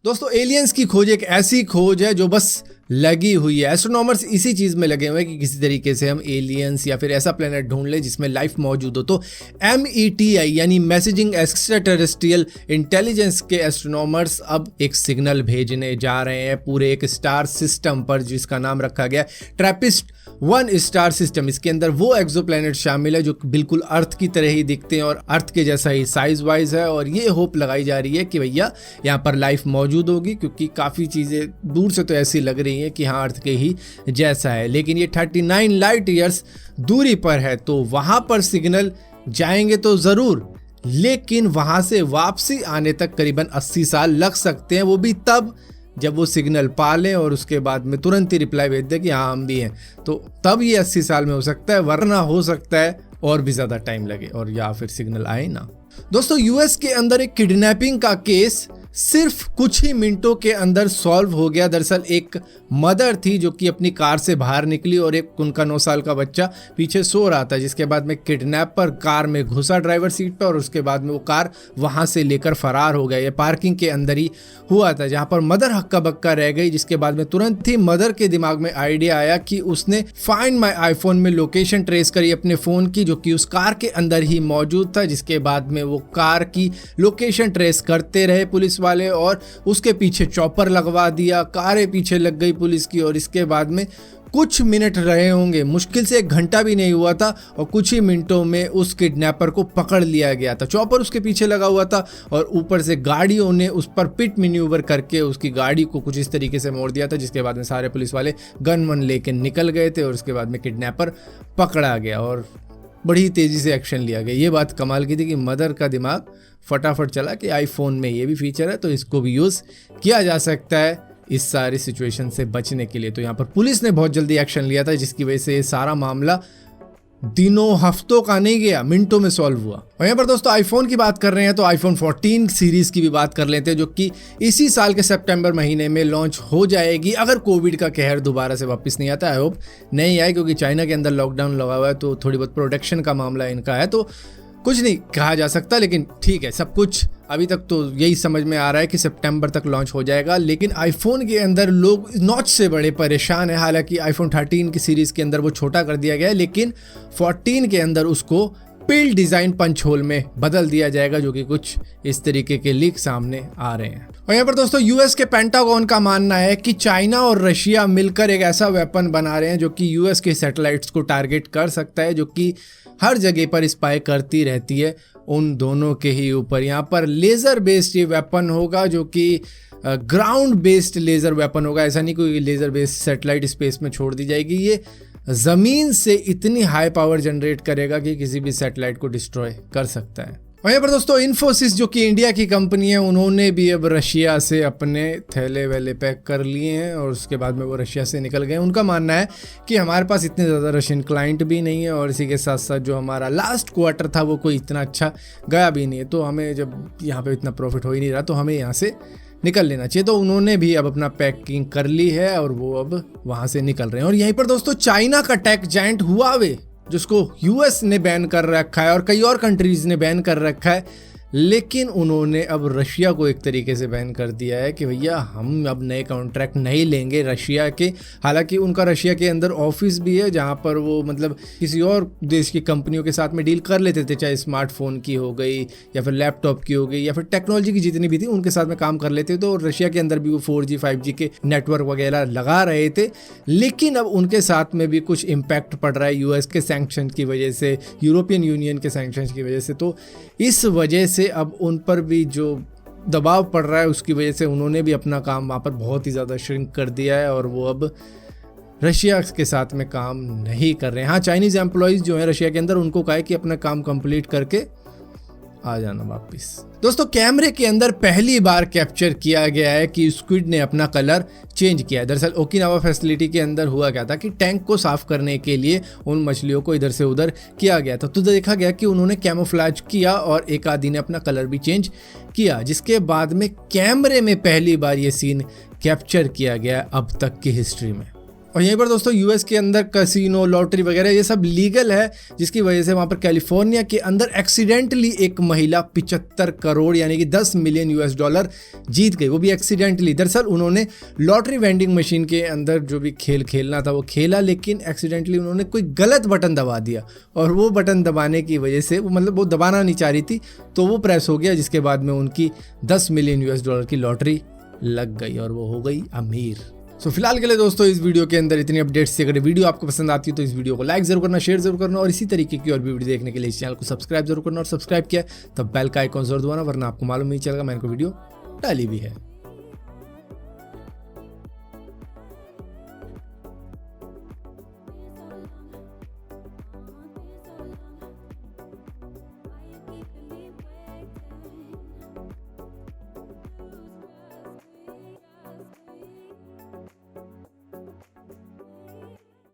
दोस्तों एलियंस की खोज एक ऐसी खोज है जो बस लगी हुई है। एस्ट्रोनॉमर्स इसी चीज में लगे हुए हैं कि किसी तरीके से हम एलियंस या फिर ऐसा प्लेनेट ढूंढ लें जिसमें लाइफ मौजूद हो। तो METI यानी मैसेजिंग एक्स्ट्राटेरेस्ट्रियल इंटेलिजेंस के एस्ट्रोनॉमर्स अब एक सिग्नल भेजने जा रहे हैं पूरे एक स्टार सिस्टम पर, जिसका नाम रखा गया ट्रैपिस्ट 1 स्टार सिस्टम। इसके अंदर वो एक्सोप्लैनेट शामिल है जो बिल्कुल अर्थ की तरह ही दिखते हैं और अर्थ के जैसा ही साइज वाइज है, और ये होप लगाई जा रही है कि भैया यहाँ पर लाइफ मौजूद होगी, क्योंकि काफ़ी चीज़ें दूर से तो ऐसी लग रही हैं कि हाँ अर्थ के ही जैसा है। लेकिन ये 39 लाइट ईयर्स दूरी पर है, तो वहाँ पर सिग्नल जाएंगे तो ज़रूर, लेकिन वहाँ से वापसी आने तक करीबन 80 साल लग सकते हैं। वो भी तब जब वो सिग्नल पा लें और उसके बाद में तुरंत ही रिप्लाई भेज दें कि हाँ हम भी हैं, तो तब ये 80 साल में हो सकता है, वरना हो सकता है और भी ज़्यादा टाइम लगे और या फिर सिग्नल आए ना। दोस्तों US के अंदर एक किडनैपिंग का केस सिर्फ कुछ ही मिनटों के अंदर सॉल्व हो गया। दरअसल एक मदर थी जो कि अपनी कार से बाहर निकली और एक उनका 9 साल का बच्चा पीछे सो रहा था, जिसके बाद में किडनैपर कार में घुसा ड्राइवर सीट पर और उसके बाद में वो कार वहां से लेकर फरार हो गया। ये पार्किंग के अंदर ही हुआ था, जहां पर मदर हक्का बक्का रह गई, जिसके बाद में तुरंत ही मदर के दिमाग में आइडिया आया कि उसने फाइंड माई आईफोन में लोकेशन ट्रेस करी अपने फ़ोन की, जो कि उस कार के अंदर ही मौजूद था। जिसके बाद में वो कार की लोकेशन ट्रेस करते रहे पुलिस वाले और उसके पीछे चॉपर लगवा दिया, कारें पीछे लग गई पुलिस की, और इसके बाद में कुछ मिनट रहे होंगे, मुश्किल से 1 घंटा भी नहीं हुआ था, और कुछ ही मिनटों में उस किडनैपर को पकड़ लिया गया था। चॉपर उसके पीछे लगा हुआ था और ऊपर से गाड़ियों ने उस पर पिट मैन्यूवर करके उसकी गाड़ी को कुछ इस तरीके से मोड़ दिया था, जिसके बाद में सारे पुलिस वाले गन वन लेके निकल गए थे और उसके बाद में किडनैपर पकड़ा गया और बड़ी तेज़ी से एक्शन लिया गया। ये बात कमाल की थी कि मदर का दिमाग फटाफट चला कि आईफोन में ये भी फीचर है तो इसको भी यूज़ किया जा सकता है इस सारी सिचुएशन से बचने के लिए। तो यहाँ पर पुलिस ने बहुत जल्दी एक्शन लिया था, जिसकी वजह से ये सारा मामला दिनों हफ्तों का नहीं गया, मिनटों में सॉल्व हुआ। और यहाँ पर दोस्तों आईफोन की बात कर रहे हैं तो आईफोन 14 सीरीज की भी बात कर लेते हैं, जो कि इसी साल के सितंबर महीने में लॉन्च हो जाएगी, अगर कोविड का कहर दोबारा से वापस नहीं आता। आई होप नहीं आए, क्योंकि चाइना के अंदर लॉकडाउन लगा हुआ है, तो थोड़ी बहुत प्रोटेक्शन का मामला इनका है, तो कुछ नहीं कहा जा सकता। लेकिन ठीक है, सब कुछ अभी तक तो यही समझ में आ रहा है कि सितंबर तक लॉन्च हो जाएगा। लेकिन आईफोन के अंदर लोग नॉच से बड़े परेशान है। हालांकि आईफोन 13 की सीरीज़ के अंदर वो छोटा कर दिया गया है, लेकिन 14 के अंदर उसको पिल डिज़ाइन पंच होल में बदल दिया जाएगा, जो कि कुछ इस तरीके के लीक सामने आ रहे हैं। और यहाँ पर दोस्तों US के पेंटागन का मानना है कि चाइना और रशिया मिलकर एक ऐसा वेपन बना रहे हैं जो कि US के सैटेलाइट्स को टारगेट कर सकता है, जो कि हर जगह पर स्पाई करती रहती है उन दोनों के ही ऊपर। यहाँ पर लेज़र बेस्ड ये वेपन होगा, जो कि ग्राउंड बेस्ड लेज़र वेपन होगा। ऐसा नहीं कोई लेज़र बेस्ड सैटेलाइट स्पेस में छोड़ दी जाएगी, ये ज़मीन से इतनी हाई पावर जनरेट करेगा कि किसी भी सैटेलाइट को डिस्ट्रॉय कर सकता है। और यहाँ पर दोस्तों इन्फोसिस जो कि इंडिया की कंपनी है, उन्होंने भी अब रशिया से अपने थैले वैले पैक कर लिए हैं और उसके बाद में वो रशिया से निकल गए। उनका मानना है कि हमारे पास इतने ज़्यादा रशियन क्लाइंट भी नहीं है और इसी के साथ साथ जो हमारा लास्ट क्वार्टर था वो कोई इतना अच्छा गया भी नहीं है, तो हमें जब यहाँ पे इतना प्रॉफिट हो ही नहीं रहा तो हमें यहाँ से निकल लेना चाहिए। तो उन्होंने भी अब अपना पैकिंग कर ली है और वो अब वहाँ से निकल रहे हैं। और यहीं पर दोस्तों चाइना का टेक जायंट हुआवे, जिसको US ने बैन कर रखा है और कई और कंट्रीज़ ने बैन कर रखा है, लेकिन उन्होंने अब रशिया को एक तरीके से बैन कर दिया है कि भैया हम अब नए कॉन्ट्रैक्ट नहीं लेंगे रशिया के। हालांकि उनका रशिया के अंदर ऑफिस भी है जहां पर वो मतलब किसी और देश की कंपनियों के साथ में डील कर लेते थे, चाहे स्मार्टफोन की हो गई या फिर लैपटॉप की हो गई या फिर टेक्नोलॉजी की जितनी भी थी उनके साथ में काम कर लेते थे। और रशिया के अंदर भी वो 4G 5G के नेटवर्क वगैरह लगा रहे थे, लेकिन अब उनके साथ में भी कुछ इम्पैक्ट पड़ रहा है US के सैंक्शन की वजह से, यूरोपियन यूनियन के सैंक्शन की वजह से। तो इस वजह से अब उन पर भी जो दबाव पड़ रहा है उसकी वजह से उन्होंने भी अपना काम वहाँ पर बहुत ही ज़्यादा श्रिंक कर दिया है और वो अब रशिया के साथ में काम नहीं कर रहे हैं। हाँ, चाइनीज़ एम्प्लॉयज़ जो हैं रशिया के अंदर उनको कहा है कि अपना काम कंप्लीट करके आ जाना वापस। दोस्तों कैमरे के अंदर पहली बार कैप्चर किया गया है कि स्क्विड ने अपना कलर चेंज किया है। दरअसल ओकिनावा फैसिलिटी के अंदर हुआ क्या था कि टैंक को साफ करने के लिए उन मछलियों को इधर से उधर किया गया था, तो देखा गया कि उन्होंने कैमोफ्लेज किया और एक आदमी ने अपना कलर भी चेंज किया, जिसके बाद में कैमरे में पहली बार ये सीन कैप्चर किया गया अब तक की हिस्ट्री में। और यहीं पर दोस्तों यूएस के अंदर कैसीनो, लॉटरी वगैरह ये सब लीगल है, जिसकी वजह से वहाँ पर कैलिफोर्निया के अंदर एक्सीडेंटली एक महिला 75 करोड़ यानी कि 10 मिलियन यूएस डॉलर जीत गई, वो भी एक्सीडेंटली। दरअसल उन्होंने लॉटरी वेंडिंग मशीन के अंदर जो भी खेल खेलना था वो खेला, लेकिन एक्सीडेंटली उन्होंने कोई गलत बटन दबा दिया और वो बटन दबाने की वजह से वो दबाना नहीं चाह रही थी, तो वो प्रेस हो गया, जिसके बाद में उनकी 10 मिलियन यूएस डॉलर की लॉटरी लग गई और वो हो गई अमीर। सो फिलहाल के लिए दोस्तों इस वीडियो के अंदर इतनी अपडेट्स थी। अगर वीडियो आपको पसंद आती है तो इस वीडियो को लाइक जरूर करना, शेयर जरूर करना और इसी तरीके की और भी वीडियो देखने के लिए इस चैनल को सब्सक्राइब जरूर करना, और सब्सक्राइब किया तब बेल का आइकॉन जरूर दबाना, वरना आपको मालूम नहीं चलेगा मैंने कोई वीडियो डाली भी है।